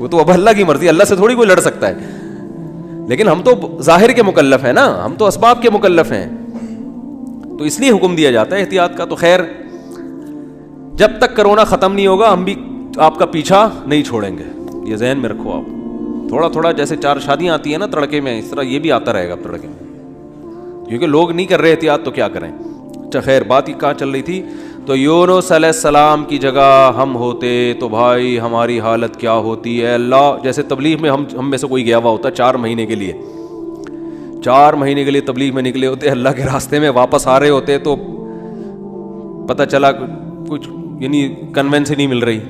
وہ تو اب اللہ کی مرضی, اللہ سے تھوڑی کوئی لڑ سکتا ہے. لیکن ہم تو ظاہر کے مکلف ہیں نا, ہم تو اسباب کے مکلف ہیں, تو اس لیے حکم دیا جاتا ہے احتیاط کا. تو خیر, جب تک کرونا ختم نہیں ہوگا ہم بھی آپ کا پیچھا نہیں چھوڑیں گے, یہ ذہن میں رکھو آپ. تھوڑا تھوڑا جیسے 4 شادیاں آتی ہیں نا تڑکے میں, اس طرح یہ بھی آتا رہے گا تڑکے میں, کیونکہ لوگ نہیں کر رہے احتیاط تو کیا کریں. اچھا خیر, بات ہی کہاں چل رہی تھی؟ تو یونس علیہ السلام کی جگہ ہم ہوتے تو بھائی ہماری حالت کیا ہوتی ہے. اللہ, جیسے تبلیغ میں ہم میں سے کوئی گیا ہوا ہوتا 4 مہینے کے لیے, 4 مہینے کے لیے تبلیغ میں نکلے ہوتے, اللہ کے راستے میں واپس آ رہے ہوتے تو پتہ چلا کچھ یعنی کنوینس ہی نہیں مل رہی,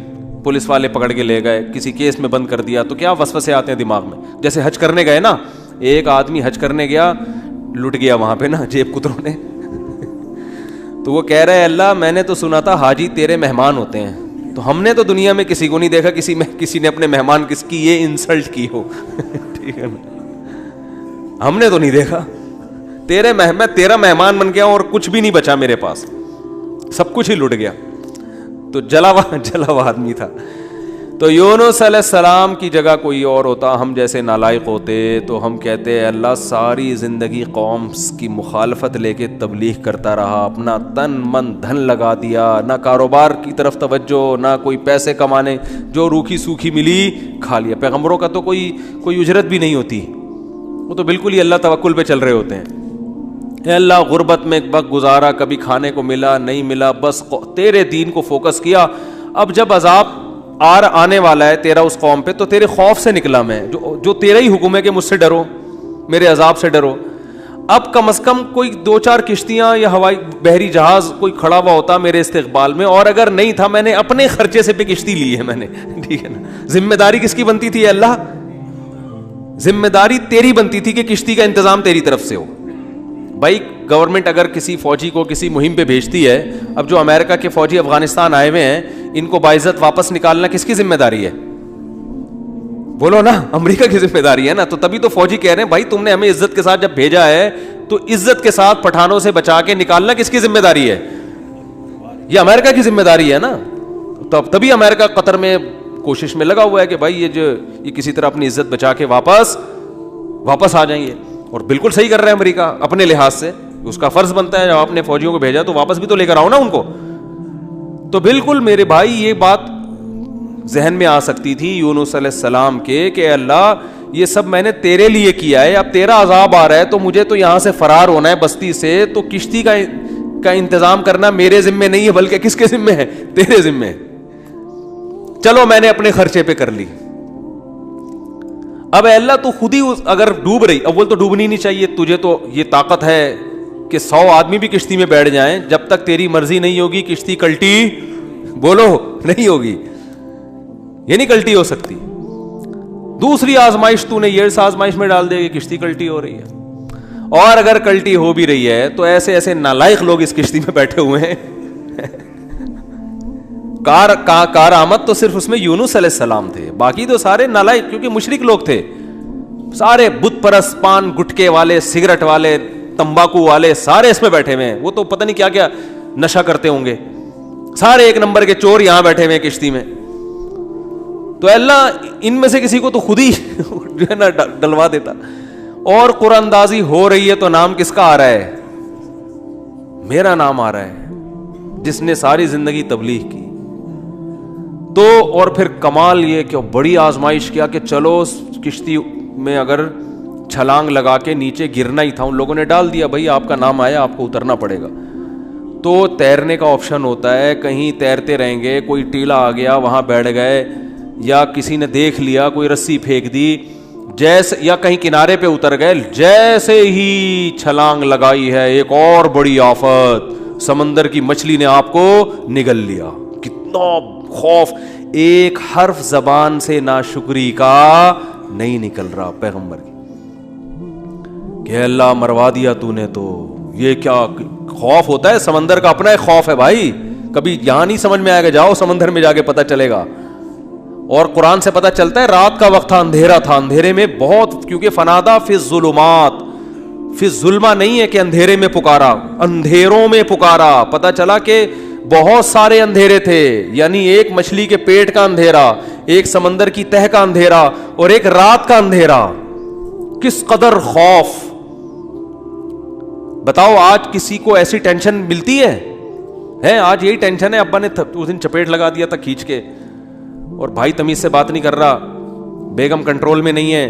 پولیس والے پکڑ کے لے گئے, کسی کیس میں بند کر دیا, تو کیا وسوسے آتے ہیں دماغ میں. جیسے حج کرنے گئے نا, ایک آدمی حج کرنے گیا, لٹ گیا وہاں پہ نا جیب کتروں نے, تو وہ کہہ رہے اللہ میں نے تو سنا تھا حاجی تیرے مہمان ہوتے ہیں, تو ہم نے تو دنیا میں کسی کو نہیں دیکھا کسی نے اپنے مہمان کس کی یہ انسلٹ کی ہو. ٹھیک ہے نا, ہم نے تو نہیں دیکھا, میں تیرا مہمان بن گیا اور کچھ بھی نہیں بچا میرے پاس, سب کچھ ہی لٹ گیا. تو جلا ہوا آدمی تھا. تو یونس علیہ السلام کی جگہ کوئی اور ہوتا, ہم جیسے نالائق ہوتے, تو ہم کہتے اللہ ساری زندگی قوم کی مخالفت لے کے تبلیغ کرتا رہا, اپنا تن من دھن لگا دیا, نہ کاروبار کی طرف توجہ, نہ کوئی پیسے کمانے, جو روکھی سوکھی ملی کھا لیا. پیغمبروں کا تو کوئی اجرت بھی نہیں ہوتی, وہ تو بالکل ہی اللہ توکل پہ چل رہے ہوتے ہیں. اے اللہ غربت میں وقت گزارا, کبھی کھانے کو ملا نہیں ملا, بس تیرے دین کو فوکس کیا. اب جب عذاب آنے والا ہے تیرا اس قوم پہ, تو تیرے خوف سے نکلا میں, جو تیرا ہی حکم ہے کہ مجھ سے ڈرو, میرے عذاب سے ڈرو. اب کم از کم کوئی 2-4 کشتیاں یا ہوائی بحری جہاز کوئی کھڑا ہوا ہوتا میرے استقبال میں, اور اگر نہیں تھا میں نے اپنے خرچے سے پہ کشتی لی ہے میں نے. ٹھیک ہے نا, ذمہ داری کس کی بنتی تھی اللہ؟ ذمہ داری تیری بنتی تھی کہ کشتی کا انتظام تیری طرف سے ہو. بھائی گورنمنٹ اگر کسی فوجی کو کسی مہم پہ بھیجتی ہے, اب جو امریکہ کے فوجی افغانستان آئے ہوئے ہیں ان کو باعزت واپس نکالنا کس کی ذمہ داری ہے؟ بولو نا, امریکہ کی ذمہ داری ہے نا. تو تبھی تو فوجی کہہ رہے ہیں بھائی تم نے ہمیں عزت کے ساتھ جب بھیجا ہے تو عزت کے ساتھ پٹھانوں سے بچا کے نکالنا کس کی ذمہ داری ہے؟ یہ امریکہ کی ذمہ داری ہے نا. تبھی امریکہ قطر میں کوشش میں لگا ہوا ہے کہ بھائی یہ کسی طرح اپنی عزت بچا کے واپس آ جائیں گے. اور بالکل صحیح کر رہے ہیں امریکہ اپنے لحاظ سے, اس کا فرض بنتا ہے جب آپ نے فوجیوں کو بھیجا تو واپس بھی تو لے کر آؤ نا ان کو. تو بالکل میرے بھائی یہ بات ذہن میں آ سکتی تھی یونس علیہ السلام کے کہ اللہ یہ سب میں نے تیرے لیے کیا ہے, اب تیرا عذاب آ رہا ہے تو مجھے تو یہاں سے فرار ہونا ہے بستی سے, تو کشتی کا انتظام کرنا میرے ذمے نہیں ہے بلکہ کس کے ذمے ہے؟ تیرے ذمے ہے. چلو میں نے اپنے خرچے پہ کر لی. اب اے اللہ تو خود ہی اگر ڈوب رہی, اول تو ڈوبنی نہیں چاہیے, تجھے تو یہ طاقت ہے کہ 100 آدمی بھی کشتی میں بیٹھ جائیں, جب تک تیری مرضی نہیں ہوگی کشتی کلٹی بولو نہیں ہوگی, یہ نہیں کلٹی ہو سکتی. دوسری آزمائش تو نے یہ آزمائش میں ڈال دے گی, کشتی کلٹی ہو رہی ہے. اور اگر کلٹی ہو بھی رہی ہے تو ایسے نالائق لوگ اس کشتی میں بیٹھے ہوئے ہیں. کار آمد تو صرف اس میں یونس علیہ السلام تھے, باقی تو سارے نالائق, کیونکہ مشرک لوگ تھے سارے, بت پرست, پان گٹکے والے, سگریٹ والے, تمباکو والے, سارے اس میں بیٹھے ہوئے ہیں. وہ تو پتہ نہیں کیا کیا نشہ کرتے ہوں گے, سارے ایک نمبر کے چور یہاں بیٹھے ہوئے ہیں کشتی میں. تو اللہ ان میں سے کسی کو تو خود ہی جو ہے نا ڈلوا دیتا. اور قرآن اندازی ہو رہی ہے تو نام کس کا آ رہا ہے؟ میرا نام آ رہا ہے, جس نے ساری زندگی تبلیغ کی. تو اور پھر کمال یہ کہ بڑی آزمائش کیا کہ چلو کشتی میں اگر چھلانگ لگا کے نیچے گرنا ہی تھا, ان لوگوں نے ڈال دیا بھائی آپ کا نام آیا آپ کو اترنا پڑے گا. تو تیرنے کا آپشن ہوتا ہے, کہیں تیرتے رہیں گے, کوئی ٹیلا آ گیا وہاں بیٹھ گئے, یا کسی نے دیکھ لیا کوئی رسی پھینک دی جیسے, یا کہیں کنارے پہ اتر گئے, جیسے ہی چھلانگ لگائی ہے ایک اور بڑی آفت, سمندر کی مچھلی نے آپ کو نگل لیا. کتنا خوف, ایک حرف زبان سے ناشکری کا نہیں نکل رہا پیغمبر کی کہ اللہ مروا دیا تو نے. تو یہ کیا خوف ہوتا ہے, سمندر کا اپنا ایک خوف ہے بھائی, کبھی یہاں نہیں سمجھ میں آئے گا, جاؤ سمندر میں جا کے پتہ چلے گا. اور قرآن سے پتہ چلتا ہے رات کا وقت تھا, اندھیرا تھا, اندھیرے میں بہت, کیونکہ فنادا فی الظلمات, فی الظلمہ نہیں ہے کہ اندھیرے میں پکارا, اندھیروں میں پکارا. پتہ چلا کہ بہت سارے اندھیرے تھے، یعنی ایک مچھلی کے پیٹ کا اندھیرا، ایک سمندر کی تہ کا اندھیرا اور ایک رات کا اندھیرا. کس قدر خوف. بتاؤ آج کسی کو ایسی ٹینشن ملتی ہے؟ آج یہی ٹینشن ہے. ابا نے اس دن چپیٹ لگا دیا تھا کھینچ کے، اور بھائی تمیز سے بات نہیں کر رہا، بیگم کنٹرول میں نہیں ہے،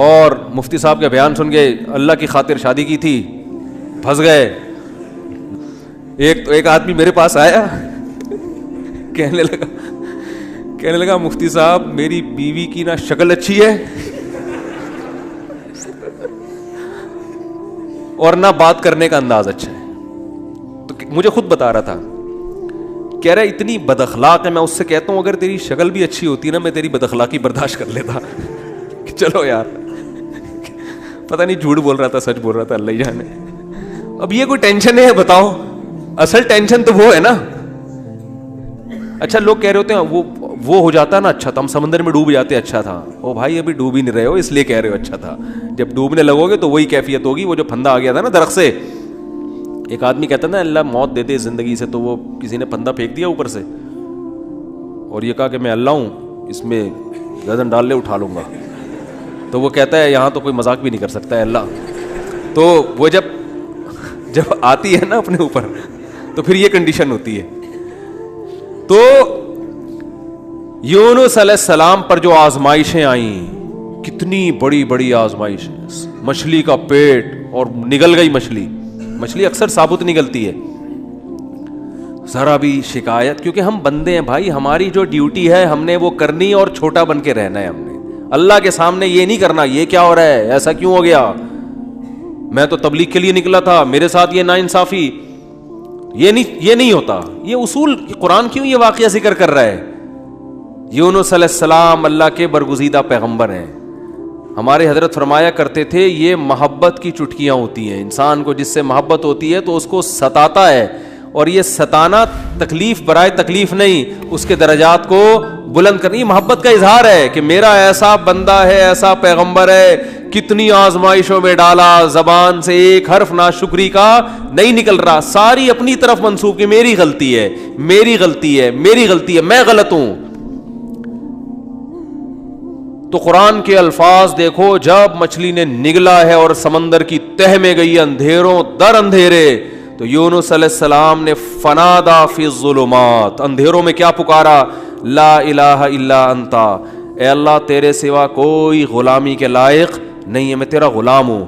اور مفتی صاحب کے بیان سن کے اللہ کی خاطر شادی کی تھی، پھنس گئے. ایک آدمی میرے پاس آیا، کہنے لگا مفتی صاحب میری بیوی کی نہ شکل اچھی ہے اور نہ بات کرنے کا انداز اچھا ہے. تو مجھے خود بتا رہا تھا، کہہ رہا اتنی بد اخلاق ہے. میں اس سے کہتا ہوں اگر تیری شکل بھی اچھی ہوتی نا میں تیری بد اخلاقی برداشت کر لیتا. چلو یار، پتہ نہیں جھوٹ بول رہا تھا سچ بول رہا تھا، اللہ ہی جانے. اب یہ کوئی ٹینشن ہے بتاؤ؟ اصل ٹینشن تو وہ ہے نا. اچھا لوگ کہہ رہے ہوتے ہیں وہ ہو جاتا نا اچھا تھا، ہم سمندر میں ڈوب جاتے اچھا تھا. او بھائی ابھی ڈوب ہی نہیں رہے ہو اس لیے کہہ رہے ہو اچھا تھا. جب ڈوبنے لگو گے تو وہی کیفیت ہوگی. وہ جو پھندا آ گیا تھا نا درخت سے، ایک آدمی کہتا نا اللہ موت دے دے زندگی سے، تو وہ کسی نے پھندا پھینک دیا اوپر سے اور یہ کہا کہ میں اللہ ہوں، اس میں گردن ڈال لے اٹھا لوں گا. تو وہ کہتا ہے یہاں تو کوئی مذاق بھی نہیں کر سکتا ہے اللہ. تو وہ جب آتی ہے نا اپنے اوپر تو پھر یہ کنڈیشن ہوتی ہے. تو یونس علیہ السلام پر جو آزمائشیں آئیں، کتنی بڑی بڑی آزمائشیں، مچھلی کا پیٹ اور نگل گئی مچھلی اکثر ثابت نگلتی ہے. ذرا بھی شکایت، کیونکہ ہم بندے ہیں بھائی، ہماری جو ڈیوٹی ہے ہم نے وہ کرنی اور چھوٹا بن کے رہنا ہے. ہم نے اللہ کے سامنے یہ نہیں کرنا یہ کیا ہو رہا ہے، ایسا کیوں ہو گیا، میں تو تبلیغ کے لیے نکلا تھا، میرے ساتھ یہ ناانصافی. یہ نہیں ہوتا. یہ اصول قرآن کیوں یہ واقعہ ذکر کر رہا ہے؟ یونس علیہ السلام اللہ کے برگزیدہ پیغمبر ہیں. ہمارے حضرت فرمایا کرتے تھے یہ محبت کی چٹکیاں ہوتی ہیں. انسان کو جس سے محبت ہوتی ہے تو اس کو ستاتا ہے، اور یہ ستانا تکلیف برائے تکلیف نہیں، اس کے درجات کو بلند کرنی محبت کا اظہار ہے کہ میرا ایسا بندہ ہے، ایسا پیغمبر ہے، کتنی آزمائشوں میں ڈالا، زبان سے ایک حرف ناشکری کا نہیں نکل رہا، ساری اپنی طرف منسوب کہ میری غلطی ہے، میری غلطی ہے، میری غلطی ہے، میں غلط ہوں. تو قرآن کے الفاظ دیکھو، جب مچھلی نے نگلا ہے اور سمندر کی تہ میں گئی اندھیروں در اندھیرے، تو یونس علیہ السلام نے فنادا فی الظلمات، اندھیروں میں کیا پکارا، لا الہ الا انتا، اے اللہ تیرے سوا کوئی غلامی کے لائق نہیں ہے، میں تیرا غلام ہوں.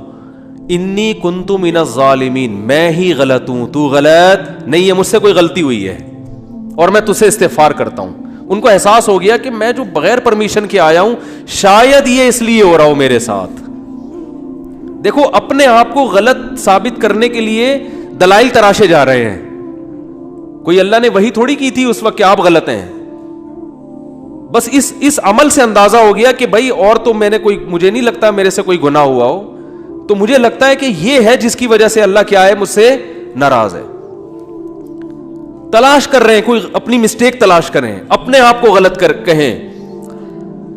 انی کنت من الظالمین، میں ہی غلط ہوں، تو غلط نہیں ہے، مجھ سے کوئی غلطی ہوئی ہے اور میں تجھ سے استغفار کرتا ہوں. ان کو احساس ہو گیا کہ میں جو بغیر پرمیشن کے آیا ہوں شاید یہ اس لیے ہو رہا ہو میرے ساتھ. دیکھو اپنے آپ کو غلط ثابت کرنے کے لیے دلائل تراشے جا رہے ہیں. کوئی اللہ نے وہی تھوڑی کی تھی اس وقت کہ آپ غلط ہیں. بس اس عمل سے اندازہ ہو گیا کہ بھائی اور تو میں نے مجھے نہیں لگتا میرے سے کوئی گناہ ہوا ہو، تو مجھے لگتا ہے کہ یہ ہے جس کی وجہ سے اللہ کیا ہے، مجھ سے ناراض ہے. تلاش کر رہے ہیں، کوئی اپنی مسٹیک تلاش کریں، اپنے آپ کو غلط کہیں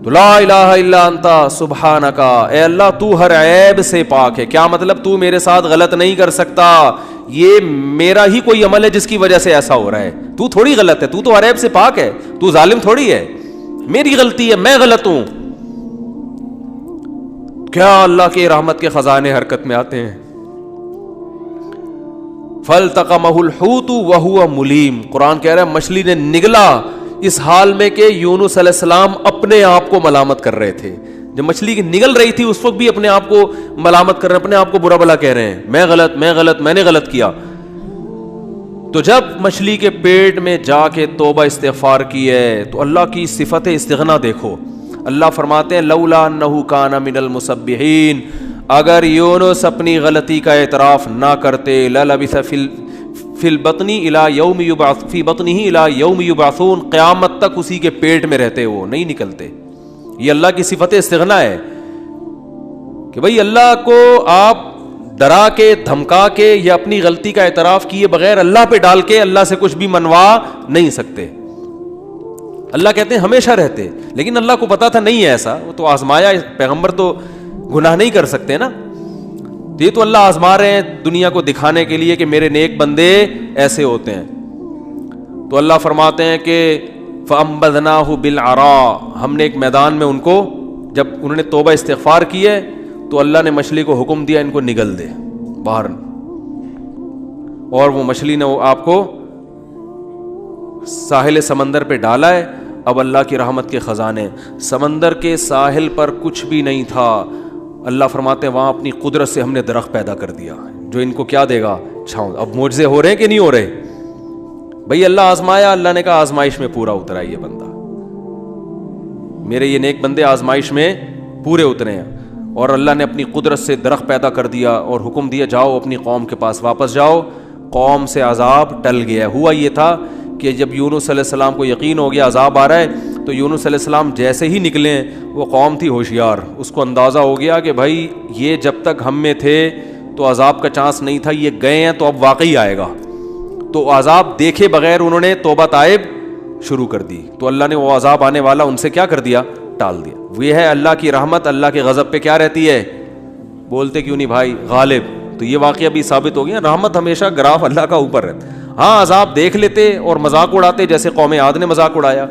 تو لا الہ الا انتا سبحانک، اے اللہ تو ہر عیب سے پاک ہے. کیا مطلب؟ تو میرے ساتھ غلط نہیں کر سکتا، یہ میرا ہی کوئی عمل ہے جس کی وجہ سے ایسا ہو رہا ہے. تو تھوڑی غلط ہے، تو ہر عیب سے پاک ہے، تو ظالم تھوڑی ہے، میری غلطی ہے، میں غلط ہوں. کیا اللہ کے رحمت کے خزانے حرکت میں آتے ہیں. فَالْتَقَمَهُ الْحُوتُ وَهُوَ مُلِيمٌ، قرآن کہہ رہا ہے مچھلی نے نگلا اس حال میں کہ یونس علیہ السلام اپنے آپ کو ملامت کر رہے تھے. جب مچھلی نگل رہی تھی اس وقت بھی اپنے آپ کو ملامت کر رہے ہیں، اپنے آپ کو برا بھلا کہہ رہے ہیں، میں غلط، میں نے غلط کیا. تو جب مچھلی کے پیٹ میں جا کے توبہ استغفار کی ہے تو اللہ کی صفت استغنا دیکھو. اللہ فرماتے ہیں لولا انہ کان من المسبحین، اگر یونس اپنی غلطی کا اعتراف نہ کرتے، للبث فی البطن الی یوم یبعث فی بطنہ الی یوم یبعثون، قیامت تک اسی کے پیٹ میں رہتے، وہ نہیں نکلتے. یہ اللہ کی صفت استغنا ہے کہ بھئی اللہ کو آپ ڈرا کے دھمکا کے یا اپنی غلطی کا اعتراف کیے بغیر اللہ پہ ڈال کے اللہ سے کچھ بھی منوا نہیں سکتے. اللہ کہتے ہیں ہمیشہ رہتے، لیکن اللہ کو پتا تھا نہیں ہے ایسا، وہ تو آزمایا، پیغمبر تو گناہ نہیں کر سکتے نا. یہ تو اللہ آزما رہے ہیں دنیا کو دکھانے کے لیے کہ میرے نیک بندے ایسے ہوتے ہیں. تو اللہ فرماتے ہیں کہ فَأَنبَذْنَاهُ بِالْعَرَاءِ، ہم نے ایک میدان میں ان کو، جب انہوں نے توبہ استغفار کی ہے تو اللہ نے مچھلی کو حکم دیا ان کو نگل دے باہر، اور وہ مچھلی نے آپ کو ساحل سمندر پہ ڈالا ہے. اب اللہ کی رحمت کے خزانے، سمندر کے ساحل پر کچھ بھی نہیں تھا. اللہ فرماتے ہیں وہاں اپنی قدرت سے ہم نے درخت پیدا کر دیا جو ان کو کیا دے گا؟ چھاؤں. اب معجزے ہو رہے ہیں کہ نہیں ہو رہے؟ بھئی اللہ آزمایا، اللہ نے کہا آزمائش میں پورا اترا یہ بندہ، میرے یہ نیک بندے آزمائش میں پورے اترے ہیں. اور اللہ نے اپنی قدرت سے درخت پیدا کر دیا اور حکم دیا جاؤ اپنی قوم کے پاس واپس جاؤ. قوم سے عذاب ٹل گیا. ہوا یہ تھا کہ جب یونس علیہ السلام کو یقین ہو گیا عذاب آ رہا ہے تو یونس علیہ السلام جیسے ہی نکلے، وہ قوم تھی ہوشیار، اس کو اندازہ ہو گیا کہ بھائی یہ جب تک ہم میں تھے تو عذاب کا چانس نہیں تھا، یہ گئے ہیں تو اب واقعی آئے گا. تو عذاب دیکھے بغیر انہوں نے توبہ تائب شروع کر دی، تو اللہ نے وہ عذاب آنے والا ان سے کیا کر دیا؟ ٹال دیا. یہ ہے اللہ کی رحمت. اللہ کے غضب پہ کیا رہتی ہے؟ بولتے کیوں نہیں بھائی؟ غالب. تو یہ واقعہ بھی ثابت ہو گیا، رحمت ہمیشہ گراف اللہ کا اوپر رہتا. ہاں عذاب دیکھ لیتے اور مذاق اڑاتے، جیسے قوم عاد نے مذاق اڑایا.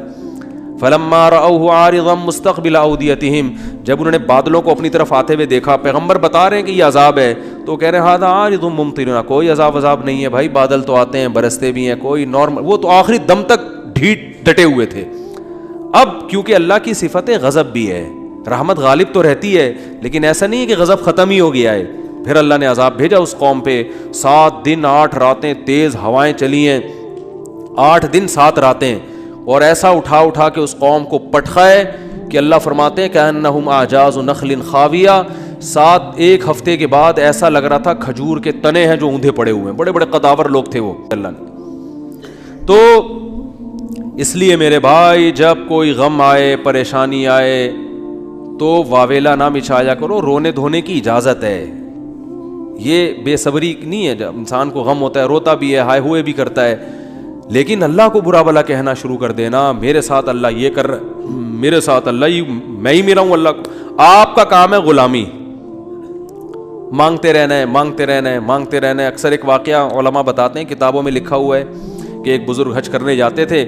فلما رأوه عارضا مستقبل اودیتہم، جب انہوں نے بادلوں کو اپنی طرف آتے ہوئے دیکھا، پیغمبر بتا رہے ہیں کہ یہ عذاب ہے، تو کہہ رہے ہیں ھذا عارض ممطرنا، کوئی عذاب نہیں ہے بھائی، بادل تو آتے ہیں برستے بھی ہیں، کوئی نارمل. وہ تو آخری دم تک ڈٹے ہوئے تھے. اب کیونکہ اللہ کی صفت غضب بھی ہے، رحمت غالب تو رہتی ہے، لیکن ایسا نہیں ہے کہ غضب ختم ہی ہو گیا ہے. پھر اللہ نے عذاب بھیجا اس قوم پہ. 7 دن 8 راتیں تیز ہوائیں چلی ہیں، 8 دن 7 راتیں، اور ایسا اٹھا کے اس قوم کو پٹخا ہے کہ اللہ فرماتے ہیں کأنہم اعجاز نخل خاویہ. 1 ہفتے کے بعد ایسا لگ رہا تھا کھجور کے تنے ہیں جو اوندھے پڑے ہوئے ہیں. بڑے بڑے قداور لوگ تھے وہ. اللہ نے تو اس لیے میرے بھائی جب کوئی غم آئے، پریشانی آئے تو واویلا نہ مچایا کرو، رونے دھونے کی اجازت ہے. یہ بے صبری نہیں ہے، جب انسان کو غم ہوتا ہے روتا بھی ہے، ہائے ہوئے بھی کرتا ہے، لیکن اللہ کو برا بلا کہنا شروع کر دینا، میرے ساتھ اللہ یہ کر رہا، میرے ساتھ اللہ میں ہی میرا ہوں اللہ کو. آپ کا کام ہے غلامی، مانگتے رہنا ہے، مانگتے رہنا ہے، مانگتے رہنا ہے. اکثر ایک واقعہ علماء بتاتے ہیں، کتابوں میں لکھا ہوا ہے کہ ایک بزرگ حج کرنے جاتے تھے،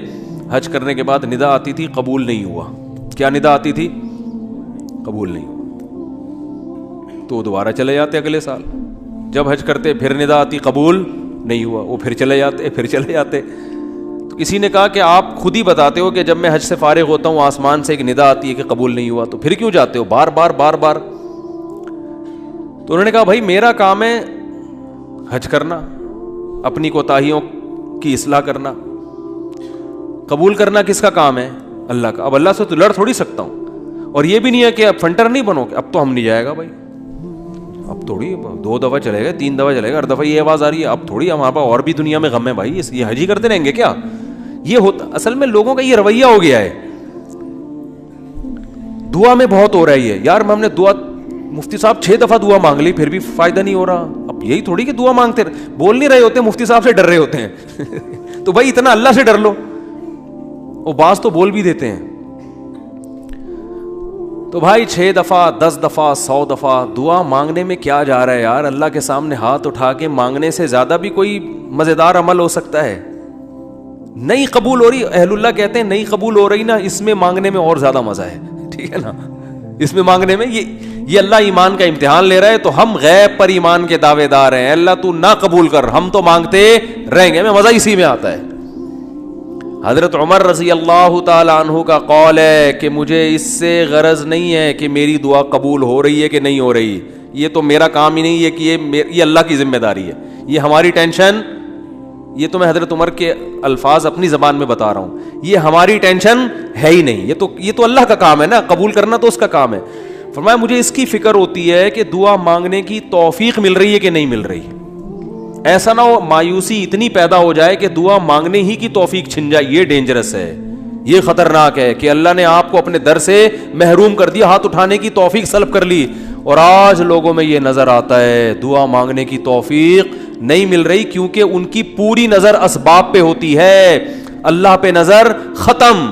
حج کرنے کے بعد ندا آتی تھی قبول نہیں ہوا. کیا ندا آتی تھی؟ قبول نہیں ہوا. تو دوبارہ چلے جاتے اگلے سال. جب حج کرتے پھر ندا آتی قبول نہیں ہوا، وہ پھر چلے جاتے. تو کسی نے کہا کہ آپ خود ہی بتاتے ہو کہ جب میں حج سے فارغ ہوتا ہوں آسمان سے ایک ندا آتی ہے کہ قبول نہیں ہوا، تو پھر کیوں جاتے ہو بار بار؟ تو انہوں نے کہا بھائی میرا کام ہے حج کرنا، اپنی کوتاہیوں کی اصلاح کرنا. قبول کرنا کس کا کام ہے؟ اللہ کا. اب اللہ سے تو لڑ تھوڑی سکتا ہوں. اور یہ بھی نہیں ہے کہ اب فنٹر نہیں بنو کہ اب تو ہم نہیں جائے گا بھائی، اب تھوڑی 2 دفعہ چلے گا، 3 دفعہ چلے گا، ہر دفعہ یہ آواز آ رہی ہے اب تھوڑی ہمارے پاس اور بھی دنیا میں غم ہے بھائی، یہ حج ہی کرتے رہیں گے کیا؟ یہ ہوتا اصل میں لوگوں کا یہ رویہ ہو گیا ہے. دعا میں بہت ہو رہا ہے یہ، یار ہم نے دعا، مفتی صاحب 6 دفعہ دعا مانگ لی پھر بھی فائدہ نہیں ہو رہا. اب یہی تھوڑی کہ دعا مانگتے بول نہیں رہے ہوتے، مفتی صاحب سے ڈر رہے ہوتے ہیں تو بھائی اتنا اللہ سے ڈر لو. وہ بعض تو بول بھی دیتے ہیں. تو بھائی 6 دفعہ 10 دفعہ 100 دفعہ دعا مانگنے میں کیا جا رہا ہے یار؟ اللہ کے سامنے ہاتھ اٹھا کے مانگنے سے زیادہ بھی کوئی مزیدار عمل ہو سکتا ہے؟ نہیں قبول ہو رہی، اہل اللہ کہتے ہیں نہیں قبول ہو رہی نا، اس میں مانگنے میں اور زیادہ مزہ ہے. ٹھیک ہے نا؟ اس میں مانگنے میں یہ اللہ ایمان کا امتحان لے رہا ہے، تو ہم غیب پر ایمان کے دعوے دار ہیں. اللہ تو نہ قبول کر، ہم تو مانگتے رہیں گے، ہمیں مزہ اسی میں آتا ہے. حضرت عمر رضی اللہ تعالی عنہ کا قول ہے کہ مجھے اس سے غرض نہیں ہے کہ میری دعا قبول ہو رہی ہے کہ نہیں ہو رہی، یہ تو میرا کام ہی نہیں ہے کہ یہ اللہ کی ذمہ داری ہے، یہ ہماری ٹینشن، یہ تو میں حضرت عمر کے الفاظ اپنی زبان میں بتا رہا ہوں، یہ ہماری ٹینشن ہے ہی نہیں، یہ تو اللہ کا کام ہے نا، قبول کرنا تو اس کا کام ہے. فرمایا مجھے اس کی فکر ہوتی ہے کہ دعا مانگنے کی توفیق مل رہی ہے کہ نہیں مل رہی. ایسا نہ ہو مایوسی اتنی پیدا ہو جائے کہ دعا مانگنے ہی کی توفیق چھن جائے. یہ ڈینجرس ہے، یہ خطرناک ہے کہ اللہ نے آپ کو اپنے در سے محروم کر دیا، ہاتھ اٹھانے کی توفیق سلب کر لی. اور آج لوگوں میں یہ نظر آتا ہے دعا مانگنے کی توفیق نہیں مل رہی، کیونکہ ان کی پوری نظر اسباب پہ ہوتی ہے، اللہ پہ نظر ختم.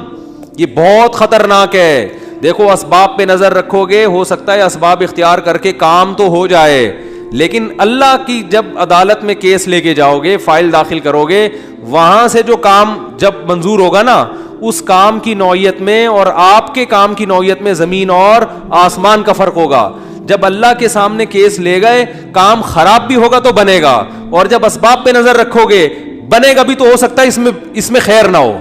یہ بہت خطرناک ہے. دیکھو اسباب پہ نظر رکھو گے، ہو سکتا ہے اسباب اختیار کر کے کام تو ہو جائے، لیکن اللہ کی جب عدالت میں کیس لے کے جاؤ گے, فائل داخل کرو گے, وہاں سے جو کام جب منظور ہوگا نا, اس کام کی نوعیت میں اور آپ کے کام کی نوعیت میں زمین اور آسمان کا فرق ہوگا. جب اللہ کے سامنے کیس لے گئے, کام خراب بھی ہوگا تو بنے گا, اور جب اسباب پہ نظر رکھو گے بنے گا بھی تو ہو سکتا ہے اس میں خیر نہ ہو,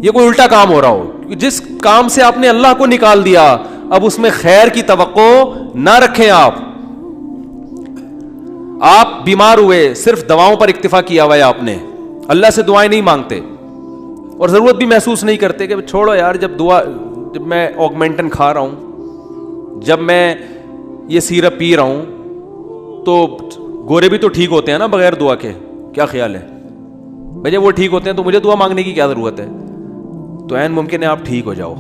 یہ کوئی الٹا کام ہو رہا ہو. جس کام سے آپ نے اللہ کو نکال دیا, اب اس میں خیر کی توقع نہ رکھیں. آپ بیمار ہوئے, صرف دواؤں پر اکتفا کیا ہوا ہے آپ نے, اللہ سے دعائیں نہیں مانگتے اور ضرورت بھی محسوس نہیں کرتے کہ چھوڑو یار, جب میں آگمنٹن کھا رہا ہوں, جب میں یہ سیرپ پی رہا ہوں تو گورے بھی تو ٹھیک ہوتے ہیں نا بغیر دعا کے, کیا خیال ہے بھائی؟ جب وہ ٹھیک ہوتے ہیں تو مجھے دعا مانگنے کی کیا ضرورت ہے؟ تو عین ممکن ہے آپ ٹھیک ہو جاؤ,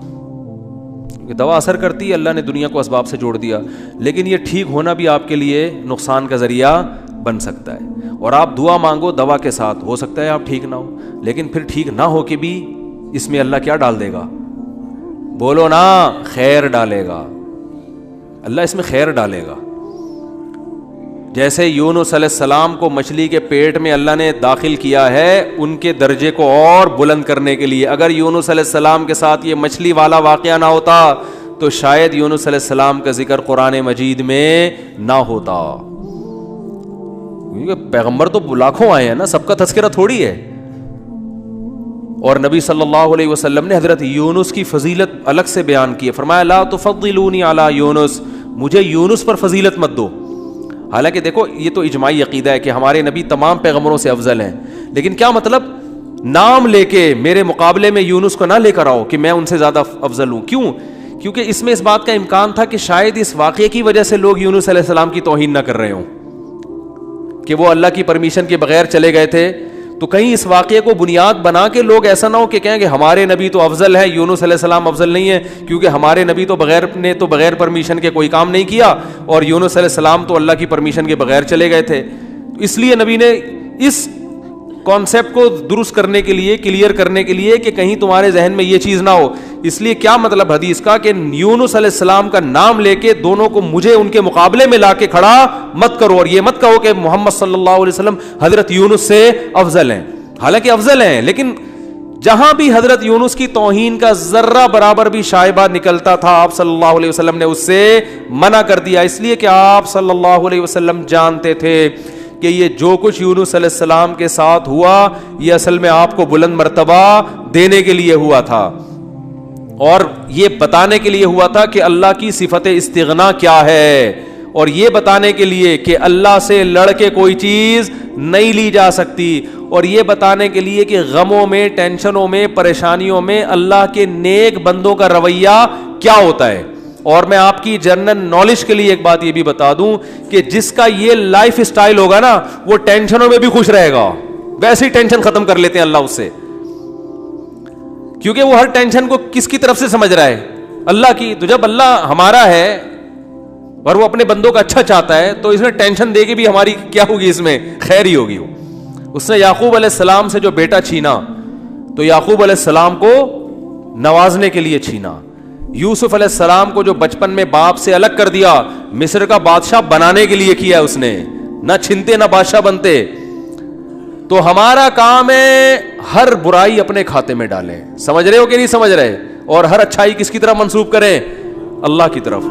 دوا اثر کرتی ہے, اللہ نے دنیا کو اسباب سے جوڑ دیا, لیکن یہ ٹھیک ہونا بھی آپ کے لیے نقصان کا ذریعہ بن سکتا ہے. اور آپ دعا مانگو دوا کے ساتھ, ہو سکتا ہے آپ ٹھیک نہ ہو, لیکن پھر ٹھیک نہ ہو کے بھی اس میں اللہ کیا ڈال دے گا؟ بولو نا, خیر ڈالے گا. اللہ اس میں خیر ڈالے گا. جیسے یونس علیہ السلام کو مچھلی کے پیٹ میں اللہ نے داخل کیا ہے ان کے درجے کو اور بلند کرنے کے لیے. اگر یونس علیہ السلام کے ساتھ یہ مچھلی والا واقعہ نہ ہوتا تو شاید یونس علیہ السلام کا ذکر قرآن مجید میں نہ ہوتا. کیونکہ پیغمبر تو لاکھوں آئے ہیں نا, سب کا تذکرہ تھوڑی ہے. اور نبی صلی اللہ علیہ وسلم نے حضرت یونس کی فضیلت الگ سے بیان کی ہے, فرمایا لا تفضلونی علی یونس, مجھے یونس پر فضیلت مت دو. حالانکہ دیکھو یہ تو اجماعی عقیدہ ہے کہ ہمارے نبی تمام پیغمبروں سے افضل ہیں, لیکن کیا مطلب نام لے کے میرے مقابلے میں یونس کو نہ لے کر آؤ کہ میں ان سے زیادہ افضل ہوں. کیوں؟ کیونکہ اس میں اس بات کا امکان تھا کہ شاید اس واقعے کی وجہ سے لوگ یونس علیہ السلام کی توہین نہ کر رہے ہوں کہ وہ اللہ کی پرمیشن کے بغیر چلے گئے تھے. تو کہیں اس واقعے کو بنیاد بنا کے لوگ ایسا نہ ہو کہ کہیں کہ ہمارے نبی تو افضل ہے, یونس علیہ السلام افضل نہیں ہے, کیونکہ ہمارے نبی تو بغیر پرمیشن کے کوئی کام نہیں کیا اور یونس علیہ السلام تو اللہ کی پرمیشن کے بغیر چلے گئے تھے. اس لیے نبی نے اس کانسیپٹ کو درست کرنے کے لیے, کلیئر کرنے کے لیے کہ کہیں تمہارے ذہن میں یہ چیز نہ ہو, اس لیے کیا مطلب حدیث کا کہ یونس علیہ السلام کا نام لے کے دونوں کو مجھے ان کے مقابلے میں لا کے کھڑا مت کرو, اور یہ مت کہو کہ محمد صلی اللہ علیہ وسلم حضرت یونس سے افضل ہیں. حالانکہ افضل ہیں, لیکن جہاں بھی حضرت یونس کی توہین کا ذرہ برابر بھی شائبہ نکلتا تھا آپ صلی اللہ علیہ وسلم نے اس سے منع کر دیا, اس لیے کہ آپ صلی اللہ علیہ وسلم جانتے تھے کہ یہ جو کچھ یونس علیہ السلام کے ساتھ ہوا یہ اصل میں آپ کو بلند مرتبہ دینے کے لیے ہوا تھا, اور یہ بتانے کے لیے ہوا تھا کہ اللہ کی صفت استغنا کیا ہے, اور یہ بتانے کے لیے کہ اللہ سے لڑ کے کوئی چیز نہیں لی جا سکتی, اور یہ بتانے کے لیے کہ غموں میں, ٹینشنوں میں, پریشانیوں میں اللہ کے نیک بندوں کا رویہ کیا ہوتا ہے. اور میں آپ کی جنرل نالج کے لیے ایک بات یہ بھی بتا دوں کہ جس کا یہ لائف اسٹائل ہوگا نا وہ ٹینشنوں میں بھی خوش رہے گا. ویسے ہی ٹینشن ختم کر لیتے ہیں اللہ اس سے, کیونکہ وہ ہر ٹینشن کو کس کی طرف سے سمجھ رہا ہے؟ اللہ کی. تو جب اللہ ہمارا ہے اور وہ اپنے بندوں کا اچھا چاہتا ہے تو اس میں ٹینشن دے کے بھی ہماری کیا ہوگی؟ اس میں خیر ہی ہوگی. اس نے یعقوب علیہ السلام سے جو بیٹا چھینا تو یعقوب علیہ السلام کو نوازنے کے لیے چھینا. یوسف علیہ السلام کو جو بچپن میں باپ سے الگ کر دیا مصر کا بادشاہ بنانے کے لیے کیا اس نے, نہ چھنتے نہ بادشاہ بنتے. تو ہمارا کام ہے ہر برائی اپنے کھاتے میں ڈالیں, سمجھ رہے ہو کہ نہیں سمجھ رہے, اور ہر اچھائی کس کی طرف منسوب کریں؟ اللہ کی طرف.